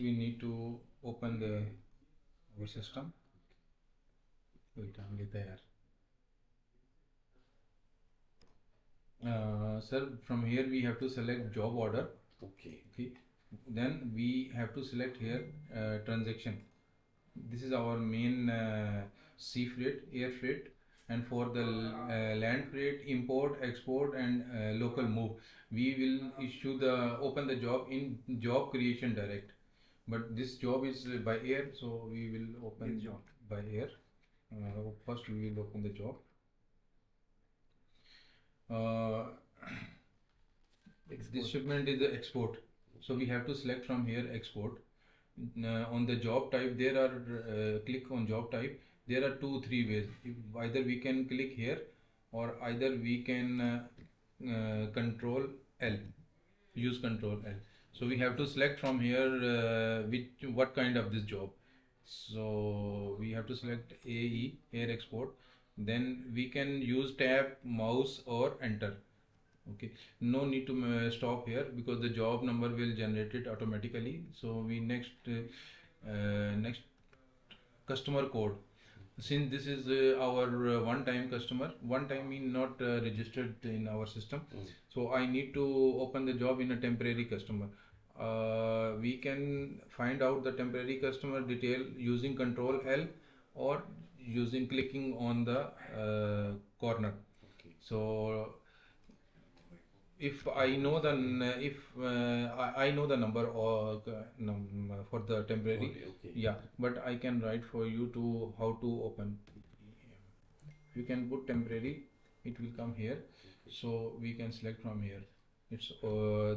we need to open our system. Wait, there. Sir, from here we have to select job order. Okay. Okay. Then we have to select here transaction. This is our main sea freight, air freight, and for the land freight, import, export, and local move, we will issue the open the job in job creation direct. But this job is by air, so we will open job by air. First, we will open the job. This shipment is the export, so we have to select from here export. On the job type, there are click on job type. There are 2 3 ways. Either we can click here, or either we can control L, use control L. So we have to select from here what kind of this job. So we have to select AE, air export. Then we can use tab, mouse, or enter. Okay, no need to stop here because the job number will generate it automatically. So we next customer code. Since this is our one-time customer, one time mean not registered in our system. So I need to open the job in a temporary customer. We can find out the temporary customer detail using control L or using clicking on the corner. Okay. So if I know the I know the number or for the temporary. Okay. Yeah, but I can write for you to how to open. You can put temporary, it will come here. So we can select from here. It's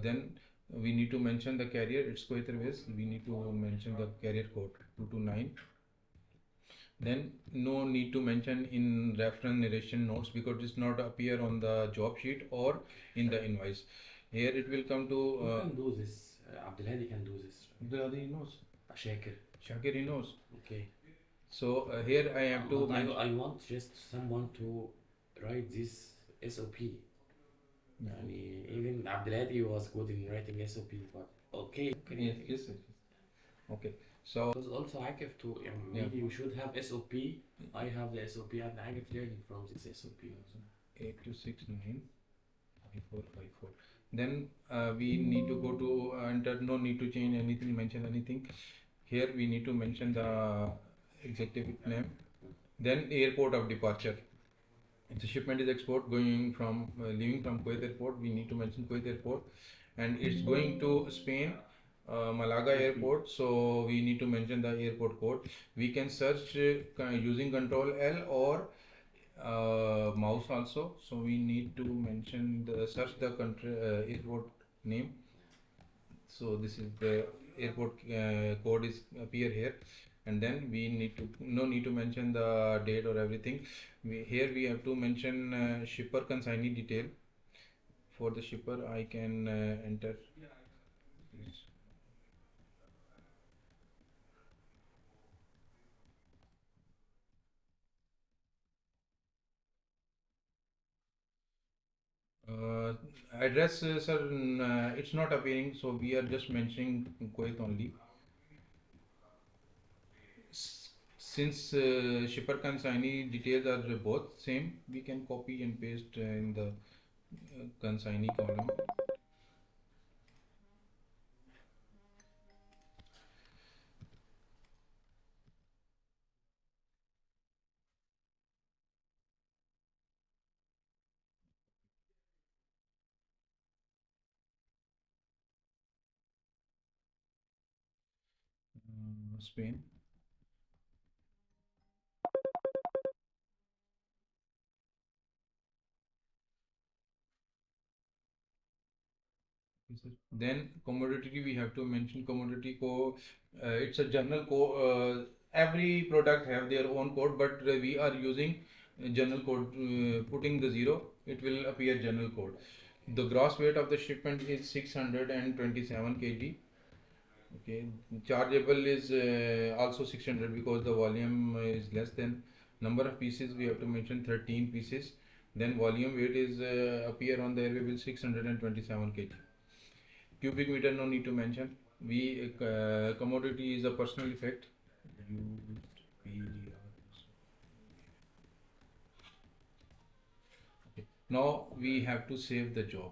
then we need to mention the carrier. It's Kuwait Airways. We need to mention the carrier code 229. Then no need to mention in reference narration notes because it's not appear on the job sheet or in the invoice. Here it will come to Who can do this? Abdelhadi can do this. Abdulhadi knows. Shakir. Shakir he knows. Okay. So here I have to But I want just someone to write this SOP. Even Abdelhadi was good in writing SOP, but okay. Yes, yes, yes. Okay. So Because also Akif too, maybe you should have SOP. I have the SOP and Akif learning from this SOP also. 82695454. Then we need to go to enter. No need to change anything, mention anything. Here we need to mention the executive name. Then airport of departure. If the shipment is export going from leaving from Kuwait airport, we need to mention Kuwait airport, and it's going to Spain, Malaga airport. So we need to mention the airport code. We can search using Control L or mouse also. So we need to mention the search the country airport name. So this is the airport code is appear here, and then we need to no need to mention the date or everything. Here we have to mention shipper consignee detail. For the shipper I can enter. Address, sir, it's not appearing, so we are just mentioning Kuwait only. Since shipper consignee details are both same, we can copy and paste in the consignee column. Spain. Then commodity we have to mention commodity code. It's a general code. Every product have their own code, but we are using general code. Putting the 0, it will appear general code. The gross weight of the shipment is 627 kg. Okay, chargeable is also 600 because the volume is less than number of pieces. We have to mention 13 pieces. Then volume weight is appear on the airway bill 627 kg. Cubic meter no need to mention. we commodity is a personal effect. Used PDR. Okay. Now we have to save the job.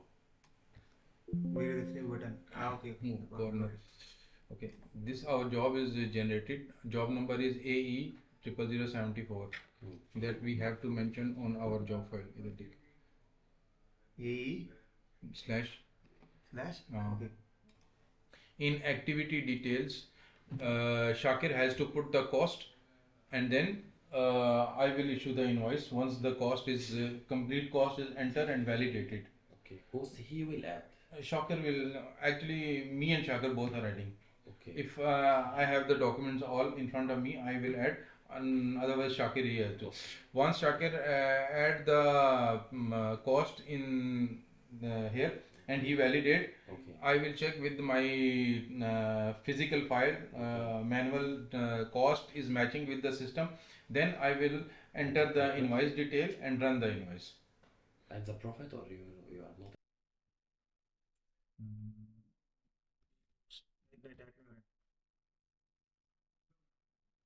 Where is the save button? Okay. Move corner. Okay, this our job is generated. Job number is AE 00074. That we have to mention on our job file. Isn't it? AE Slash. Okay. In activity details, Shakir has to put the cost, and then I will issue the invoice once the cost is complete cost is entered and validated. Okay, cost he will add. Shakir will actually, me and Shakir both are adding. Okay. If I have the documents all in front of me, I will add, and otherwise Shakir he has to. Once Shakir add the cost in here and he validate, Okay. I will check with my physical file, manual cost is matching with the system. Then I will enter the invoice detail and run the invoice. And the profit, or you are not?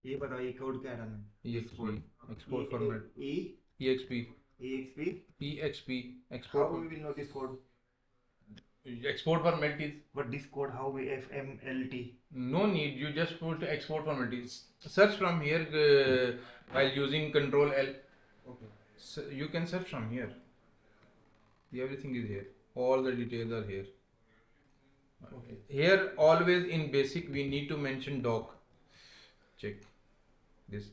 ये बताओ ये code क्या डालना है? export format. EXP. How we will know this code? Export format is But this code how we FMLT? no need. You just put export format. Search from here while using Control L. Okay. So you can search from here. Everything is here. All the details are here. Okay. Here always in basic we need to mention doc. Check this.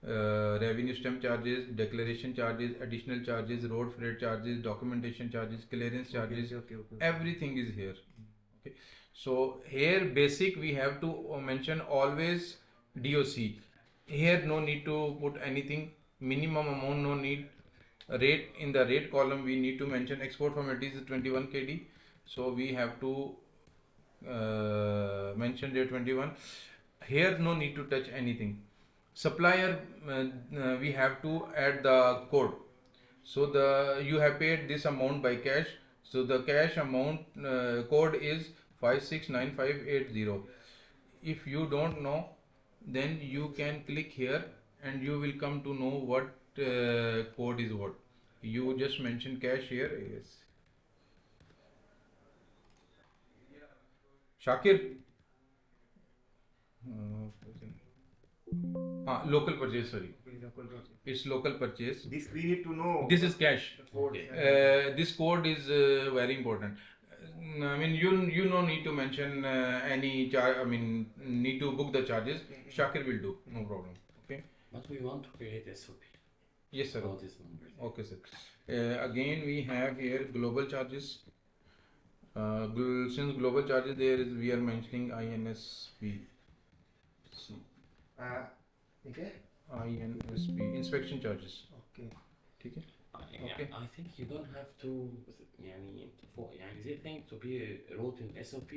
Revenue stamp charges, declaration charges, additional charges, road freight charges, documentation charges, clearance charges. Okay. Everything is here. Okay. So here basic we have to mention always DOC. Here no need to put anything. Minimum amount no need. Rate, in the rate column we need to mention export format is 21 KD. So we have to mention rate 21. Here no need to touch anything. Supplier we have to add the code. So you have paid this amount by cash. So the cash amount code is 569580. If you don't know, then you can click here and you will come to know what code is what. You just mention cash here. Yes. Shakir. Local purchase, sorry. It's local purchase. This we need to know. This is cash. Code. This code is very important. I mean, you no need to mention any charge. I mean, need to book the charges. Shakir will do, no problem. Okay. But we want to create SOP. Yes, sir. All these numbers. Okay, sir. Again, we have here global charges. Since global charges there is, we are mentioning INSP. Okay. INSP inspection charges. Okay. ठीक है? Okay. I think you don't have to يعني they think to be wrote in SOP,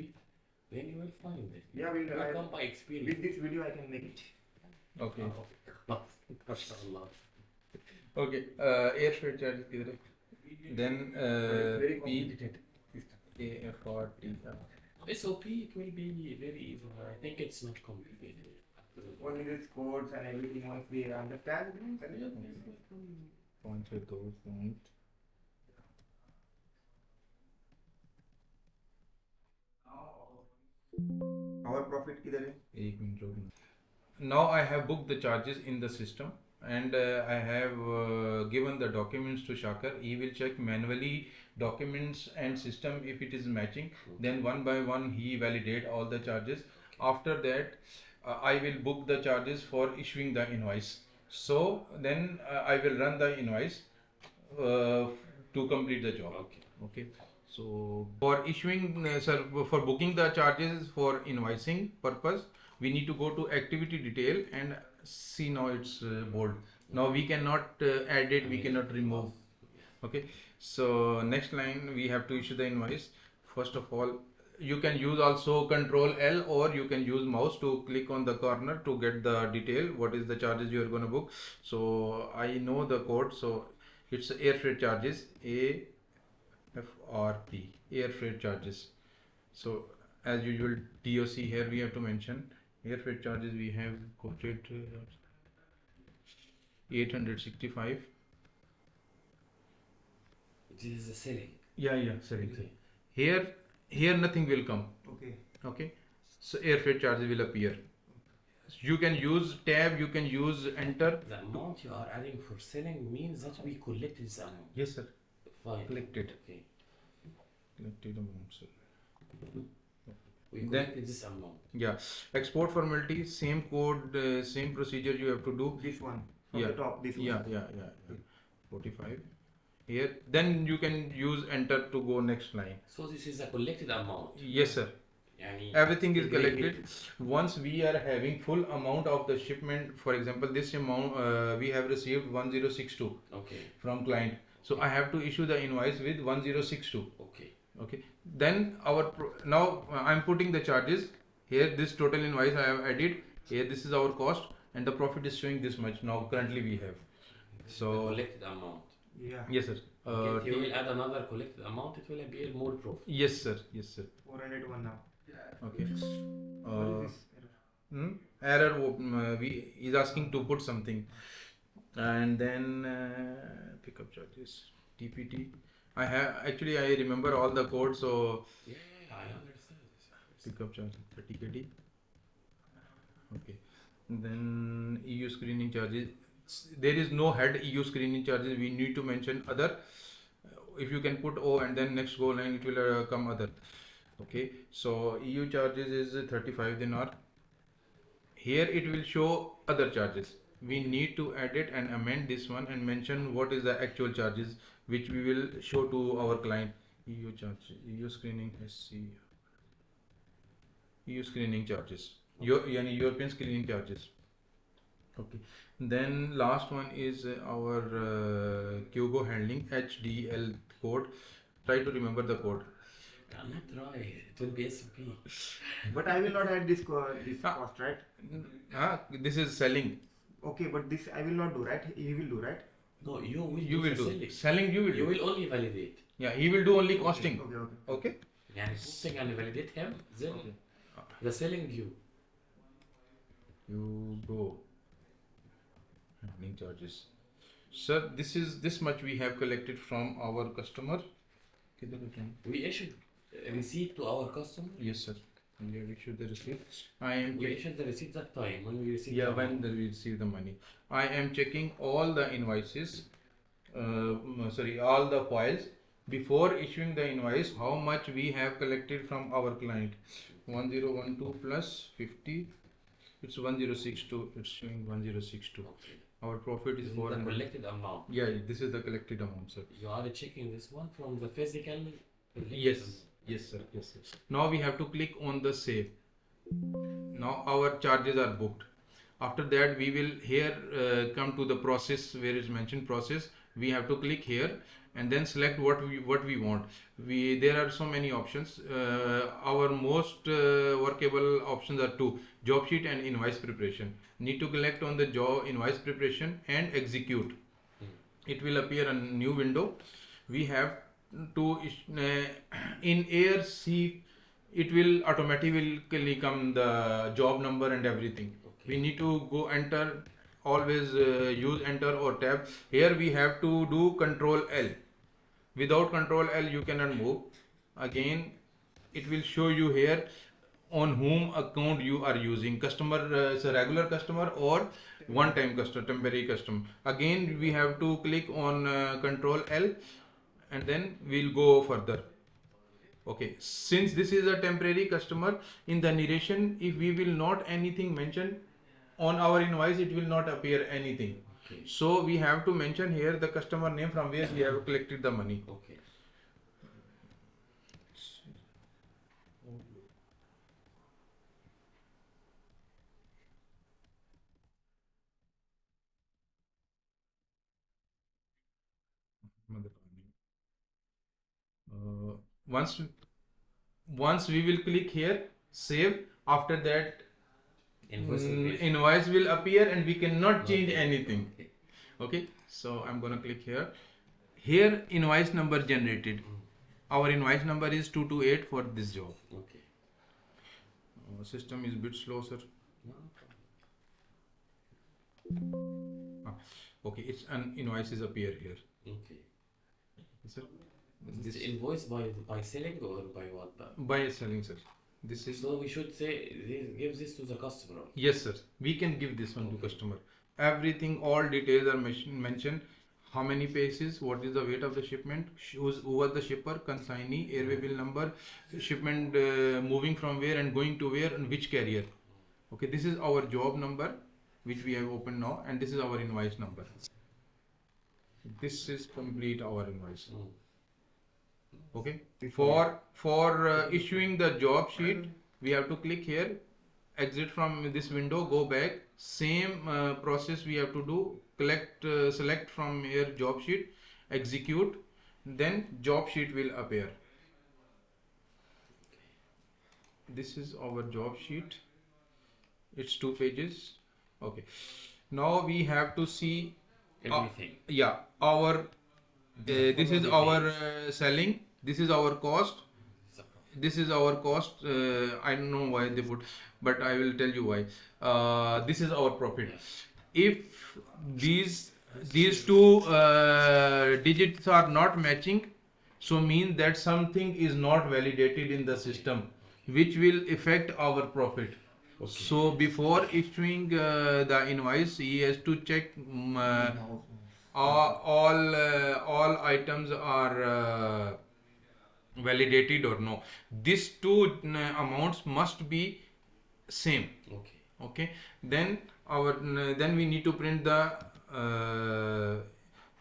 then you will find it. Yeah, you will come by experience. With this video I can make it. Okay. MashaAllah. Okay. Air freight charges किधर है? Then very P complicated. AFRT. SOP it will be very easy. I think it's not complicated. Only these codes and everything once we understand. Point with those point. Our profit किधर है? एक minute रुकना. Now I have booked the charges in the system and I have given the documents to Shakir. He will check manually documents and system if it is matching. Then one by one he validate all the charges. After that I will book the charges for issuing the invoice. So then I will run the invoice to complete the job. Okay. So for issuing, sir, for booking the charges for invoicing purpose, we need to go to activity detail and see now it's bold. Now we cannot add it, we cannot remove. Okay. So next line we have to issue the invoice. First of all, you can use also Control L or you can use mouse to click on the corner to get the detail. What is the charges you are going to book? So I know the code. So it's air freight charges, AFRT, air freight charges. So as usual TOC here we have to mention. Air freight charges we have quoted 865. This is the selling. Yeah, sorry. Okay. Here nothing will come. Okay. So air freight charges will appear. You can use tab, you can use enter. The amount you are adding for selling means that we collected this amount. Yes, sir. Fine. Collected. Okay. Collected amount, sir. We Then- collected this amount. Yeah. Export formality, same code, same procedure you have to do. This one from Yeah. the top. This one. Yeah. 45. Here, then you can use enter to go next line. So this is a collected amount. Yes, sir. Yani Everything is agreement. collected. Once we are having full amount of the shipment, for example, this amount we have received 1062 Okay. from client. So I have to issue the invoice with 1062. Okay. Okay. Then now I'm putting the charges here. This total invoice I have added here. This is our cost, and the profit is showing this much. Now currently we have. So The collected amount. Yeah. yes, sir. Okay. If you will add another collected amount, it will appear more profit. Yes, sir. 401 now. Okay. What is this? Error. Is asking to put something, and then pickup charges TPT. I remember all the codes, so Yeah, I understand this. pickup charge 30 KD. Okay. Then EU screening charges. There is no head EU screening charges. We need to mention other. If you can put O and then next go line, it will come other. Okay. So EU charges is 35 dinar. Here it will show other charges. We need to add it and amend this one and mention what is the actual charges which we will show to our client. EU charge, EU screening SC, EU screening charges. Yani European screening charges. Okay. Then last one is our Kyogo handling HDL code. Try to remember the code. I'm not try. It will be S&P. But I will not add this cost, right? This is selling. Okay, but this I will not do, right? He will do, right? No, you will You will the do. selling. Selling you will You do. will only validate. Yeah, he will do only costing. Okay. Okay. Yani posting and validate him, then Okay. the selling you. You go. Handling charges. Sir, this much we have collected from our customer. We issued a receipt to our customer. Yes, sir. We have issued the receipt. I am We issued the receipt that time when we received yeah, the when amount. we receive the money. I am checking all the invoices, all the files before issuing the invoice. How much we have collected from our client? 1012 plus 50. It's 1062. It's showing 1062. Okay. Our profit is This is the 400. collected amount. Yeah, this is the collected amount, sir. You are checking this one from the physical. collected Yes, amount. yes, sir. Now we have to click on the save. Now our charges are booked. After that, we will here come to the process where is mentioned process. We have to click here and then select what we want. There are so many options. Our most workable options are two: job sheet and invoice preparation. Need to select on the job invoice preparation and execute. It will appear a new window. We have to in ARC it will automatically come the job number and everything. Okay. We need to go enter, always use enter or tab. Here we have to do Control L. Without Control L you cannot move. Again it will show you here on whom account you are using. Customer is a regular customer or one time customer, temporary customer. Again we have to click on Control L and then we'll go further. Okay, since this is a temporary customer, in the narration, if we will not anything mention on our invoice, it will not appear anything. Okay. So we have to mention here the customer name from where we have collected the money. Okay. Once we will click here, save. After that, Invoice will be- invoice will appear and we cannot change Okay. anything. Okay. Okay, so I'm gonna click here. Here invoice number generated. Our invoice number is 228 for this job. Okay. System is a bit slow, sir. No. Okay, it's an invoices appear here. Okay. Sir, This this invoice by selling or by what? by selling, sir. This is So we should say give this to the customer. yes, sir. We can give this one to Okay. customer. Everything, all details are mentioned. How many pieces? What is the weight of the shipment? Who was the shipper? Consignee, airway bill number, shipment moving from where and going to where, and which carrier. Okay, this is our job number, which we have opened now, and this is our invoice number. This is complete our invoice. Mm. Okay. For issuing the job sheet, we have to click here, exit from this window, go back. Same process we have to do. Select from here job sheet, execute, then job sheet will appear. This is our job sheet. It's 2 pages. Okay. Now we have to see Everything. yeah, our this is our selling, this is our cost, this is our cost. I don't know why they put, but I will tell you why. This is our profit. If these two digits are not matching, so means that something is not validated in the system, which will affect our profit. So before issuing the invoice, he has to check all items are validated or no. These two amounts must be same. Okay. Okay. Then then we need to print the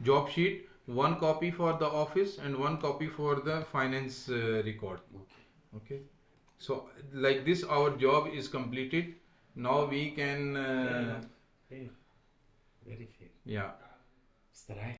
job sheet. One copy for the office and one copy for the finance record. Okay. Okay. So like this our job is completed. Now we can Fair. Very fair. yeah. استريح